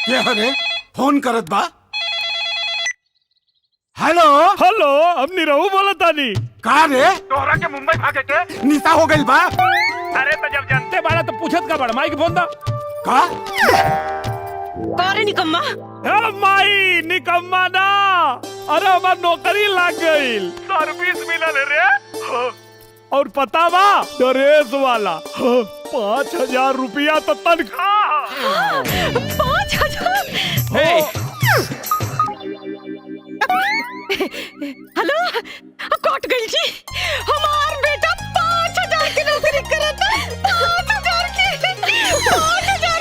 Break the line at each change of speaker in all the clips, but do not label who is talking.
के हरे फोन करत बा। हेलो
हेलो, हम निरहू बोला तानी।
का रे तोहरा के मुंबई भागे के निशा हो गइल बा।
अरे तो जब जानते बाड़ा तो पूछत का बड़ा, माई के फोन दा।
का
रे निकम्मा।
हे माई निकम्मा ना, अरे हमार नौकरी लाग गइल, सर्विस मिलल रे। और पता बा ड्रेस वाला 5,000 रुपया तो तनख्वाह।
5,000। हेलो, कट गई जी। हमार बेटा 5,000 की नौकरी करता। 5,000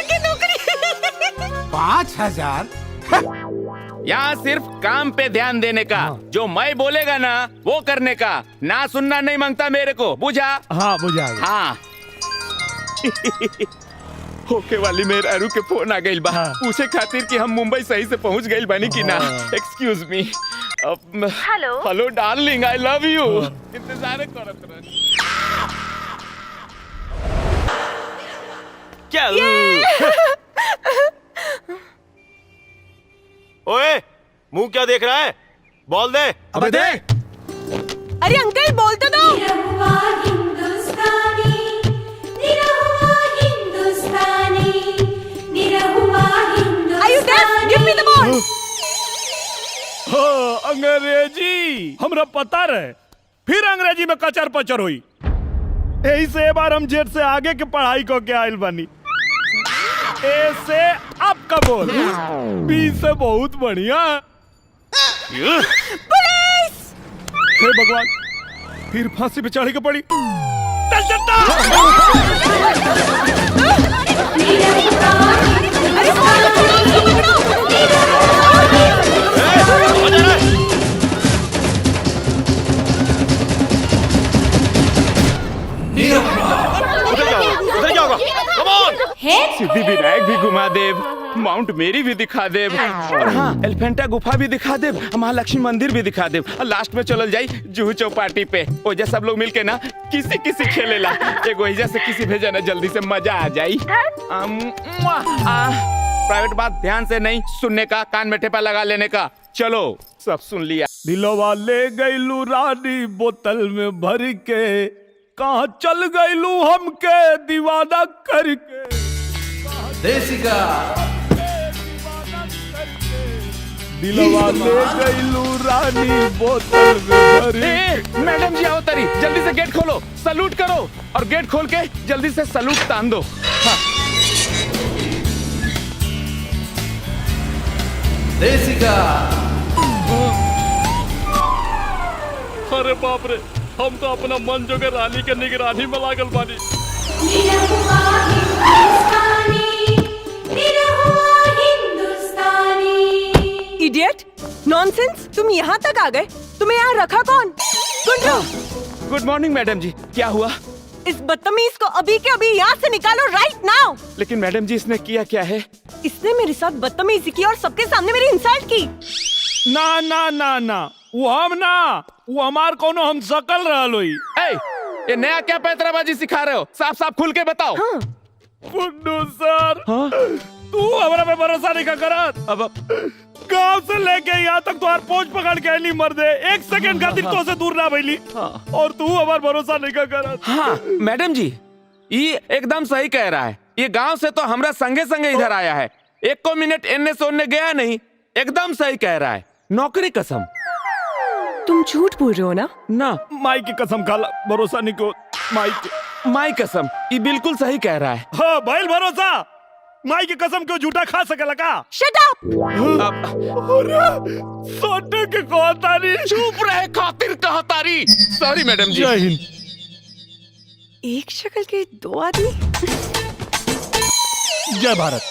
की नौकरी।
5,000?
यहाँ सिर्फ काम पे ध्यान देने का, जो मैं बोलेगा ना वो करने का, ना सुनना नहीं मांगता मेरे को, बुझा?
हाँ बुझा।
हाँ। होके वाली मेरे अरु के फोन आ गइल बा, पूछे खातिर कि हम मुंबई सही से पहुंच गइल बानी कि ना। Excuse me.
Hello
hello darling, I love you. इंतजार करत रह।
क्या ओए, मुंह क्या देख रहा है? बोल दे।
अबे दे।
अरे अंकल बोल तो दो।
निरहुआ हिंदुस्तानी, निरहुआ हिंदुस्तानी, Nirahua
Are you deaf? Give me the ball.
अंग्रेजी हमरा पता रहे, फिर अंग्रेजी में कचर पचर हुई। यही से एक बार हम जेट से आगे के पढ़ाई को के आयल बनी। ए से आपका बोल, बी से बहुत बढ़िया।
पुलिस!
हे भगवान, फिर फांसी पे चढ़े के पड़ी। चल चलता।
अरे
उधर जाओगा। Come on.
सिद्धि विनायक भी घुमा देव, माउंट मेरी भी दिखा देव, और हाँ एलिफेंटा गुफा भी दिखा देव, महालक्ष्मी मंदिर भी दिखा देव, और लास्ट में चलल जाई जुहू चौपाटी पे। ओजा सब लोग मिलके ना किसी किसी खेलेला, एगो एजा से किसी भेजा ना, जल्दी से मजा आ जाई। प्राइवेट बात ध्यान से नहीं सुनने का, कान में टेपा लगा लेने का। चलो सब सुन लिया।
दिलवा ले गईलू रानी बोतल में भर के, कहाँ चल गईलू हमके दीवाना करके।
देसी का
दिलवा ले गईलू रानी बोतल में भर के।
मैडम जी आओ तरी, जल्दी से गेट खोलो, सलूट करो, और गेट खोल के जल्दी से सलूट तान दो। हाँ।
देसी का
अरे बाप रे, हम तो अपना मन जोगे रानी के निगरानी में लागल बानी।
निरहुआ हिंदुस्तानी, निरहुआ हिंदुस्तानी।
इडियट, नॉनसेंस, तुम यहाँ तक आ गए? तुम्हें यहाँ रखा कौन? गुंडो!
गुड मॉर्निंग मैडम जी, क्या हुआ?
इस बदतमीज को अभी के अभी यहाँ से निकालो, राइट नाउ।
लेकिन मैडम जी इसने किया क्या है?
इसने मेरे साथ बदतमीजी की और सबके सामने मेरी इंसल्ट की।
ना ना ना ना, वो हम ना, वो हमार कोनो हम सकल रहल होई।
ए, ये नया क्या पैतराबाजी सिखा रहे हो? साफ साफ खुल के बताओ।
हाँ।
गुड्डू सर,
हाँ?
तू हमारा पे भरोसा नहीं करत।
अब
गांव से लेके यहाँ तक तुम्हार पोंछ पकड़ के नहीं मर दे, एक सेकंड खातिर तो से दूर ना भइली, और तू हमार भरोसा नहीं करत।
हाँ मैडम जी, ये एकदम सही कह रहा है। ये गांव से तो हमरा संगे संगे इधर आया है, एक को मिनट एने से ओने गया नहीं। एकदम सही कह रहा है, नौकरी कसम।
तुम झूठ बोल रहे हो ना?
ना,
माई की कसम खाला, भरोसा नहीं को
माई कसम, ये बिल्कुल सही कह रहा है।
हाँ भाई, भरोसा माई की कसम क्यों झूठा खा सकेला का?
Shut up!
अरे सोटे के कहतारी।
चुप रहे खातिर कहतारी। सॉरी मैडम जी।
जय हिंद।
एक शक्ल के दो आदमी।
जय भारत।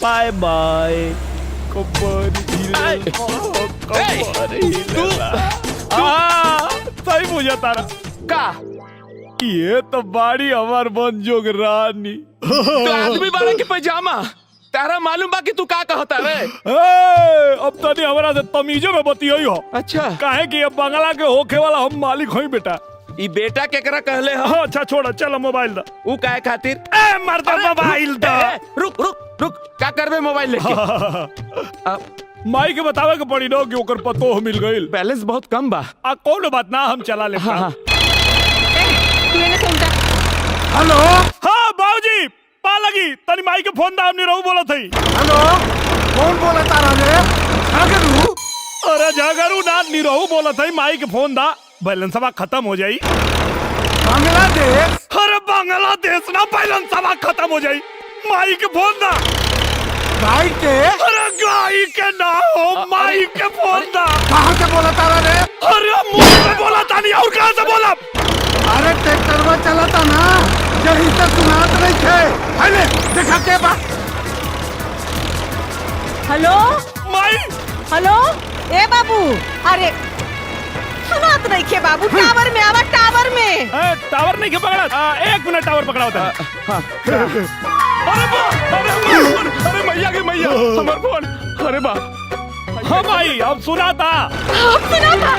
By by. सही पूछा तारा
का?
ये तो बाड़ी हमार मन जोग रानी।
तो आदमी बारह के पैजामा। तारा मालूम बा कि तू का कहता रे?
अब तनी हमरा से तमीजो में बतियोई हो।
अच्छा
काहे कि अब बंगला के होखे वाला हम मालिक होई बेटा।
ई बेटा केकरा कहले हो?
हाँ, अच्छा छोड़, चलो मोबाइल दा।
ऊ काहे खातिर?
ए मर्दा मोबाइल दा।
रुक रुक रुक, का करबे मोबाइल लेके?
माई के बतावे के पड़ी न कि ओकर पतो मिल गइल।
बैलेंस बहुत कम बा।
आ कौन बात ना, हम चला ले।
हाँ हाँ
तू एने से उल्टा
हेलो
हाँ बाबूजी, पा लगी तनी माई के फोन दा, हमने रहू बोला थई।
हेलो कौन बोला तारा रे? झागरू
अरे झगड़ू ना, निरहू बोला थई, माई के फोन दा, बैलेंस अब खत्म हो जाई।
बांग्लादेश
अरे बांग्लादेश ना, बैलेंस अब खत्म हो जाई, माई के फोन दा।
भाई के
अरे गाई के ना हो, माई के फोन दा।
कहाँ से बोला तारा रे?
अरे मुंह से बोला था नहीं, और कहाँ से बोला?
अरे ट्रैक्टर में चला था ना, यही से सुनात नहीं थे। अरे देखा के बा?
हेलो
माई
हेलो ए बाबू, अरे सुनात नहीं खे बाबू, टावर में आवा, टावर में।
टावर नहीं के पकड़ा। 1 मिनट, टावर पकड़ा होता है।
अरे बा, अरे मैया के मैया, हमार फोन। अरे बा,
हाँ भाई, अब सुना था।
अब सुना था।